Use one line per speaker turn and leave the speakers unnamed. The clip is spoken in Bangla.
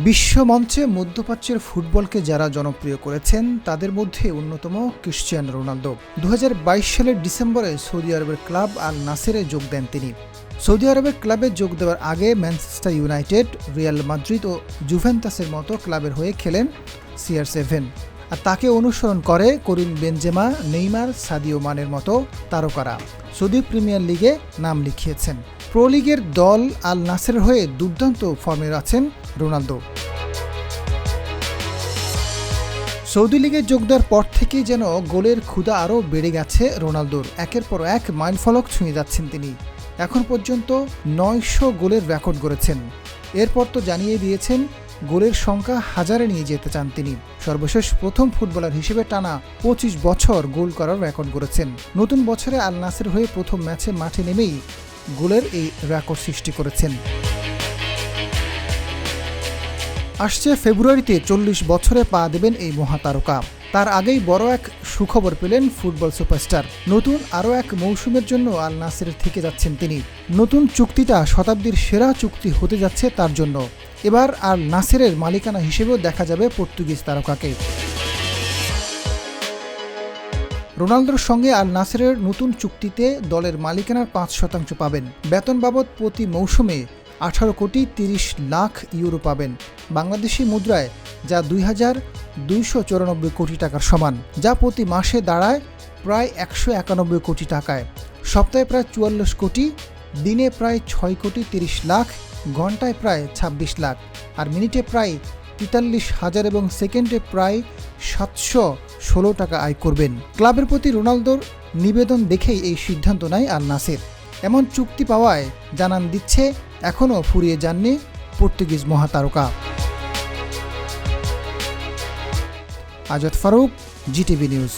বিশ্বমঞ্চে মধ্যপ্রাচ্যের ফুটবলকে যারা জনপ্রিয় করেছেন তাদের মধ্যে অন্যতম ক্রিশ্চিয়ানো রোনালদো। 2022 সালের ডিসেম্বরে সৌদি আরবের ক্লাব আল নাসেরে যোগ দেন তিনি। সৌদি আরবের ক্লাবে যোগ দেওয়ার আগে ম্যানচেস্টার ইউনাইটেড, রিয়াল মাদ্রিদ ও জুভেন্টাসের মতো ক্লাবের হয়ে খেলেন CR7। আর তাকে অনুসরণ করে করিম বেনজেমা, নেইমার, সাদিও মানের মতো তারকারা সৌদি প্রিমিয়ার লিগে নাম লিখিয়েছেন। প্রো লিগের দল আল নাসেরের হয়ে দুর্দান্ত ফর্মে আছেন রোনালদো। সৌদি লিগে যোগ দেওয়ার পর থেকেই যেন গোলের ক্ষুধা আরও বেড়ে গেছে রোনালদোর। একের পর এক মাইলফলক ছুঁয়ে যাচ্ছেন তিনি। এখন পর্যন্ত 900 গোলের রেকর্ড গড়েছেন। এরপর তো জানিয়ে দিয়েছেন গোলের সংখ্যা হাজারে নিয়ে যেতে চান তিনি। সর্বশেষ প্রথম ফুটবলার হিসেবে টানা 25 বছর গোল করার রেকর্ড গড়েছেন। নতুন বছরে আল নাসের হয়ে প্রথম ম্যাচে মাঠে নেমেই গোলের এই রেকর্ড সৃষ্টি করেছেন। আসছে ফেব্রুয়ারিতে 40 বছরে পা দেবেন এই মহাতারকা। তার আগেই বড় এক সুখবর পেলেন ফুটবল সুপারস্টার। নতুন আরও এক মৌসুমের জন্য আল নাসেরে থেকে যাচ্ছেন তিনি। নতুন চুক্তিটা শতাব্দীর সেরা চুক্তি হতে যাচ্ছে তার জন্য। এবার আল নাসেরের মালিকানা হিসেবেও দেখা যাবে পর্তুগিজ তারকাকে। রোনালদোর সঙ্গে আল নাসেরের নতুন চুক্তিতে দলের মালিকানার 5% পাবেন। বেতন বাবদ প্রতি মৌসুমে 18 কোটি 30 লাখ ইউরো পাবেন বাংলাদেশি মুদ্রায়, যা 2294 কোটি টাকার সমান, যা প্রতি মাসে দাঁড়ায় প্রায় 191 কোটি টাকায়। সপ্তাহে প্রায় 44 কোটি, দিনে প্রায় 6 কোটি 30 লাখ, ঘন্টায় প্রায় 26 লাখ, আর মিনিটে প্রায় 43,000 এবং সেকেন্ডে প্রায় 716 টাকা আয় করবেন। ক্লাবের প্রতি রোনালদোর নিবেদন দেখেই এই সিদ্ধান্ত নেয় আল নাসের। এমন চুক্তি পাওয়ায় জানান দিচ্ছে এখনও ফুরিয়ে যাননি পর্তুগিজ মহাতারকা। Azad Faruk, GTV news.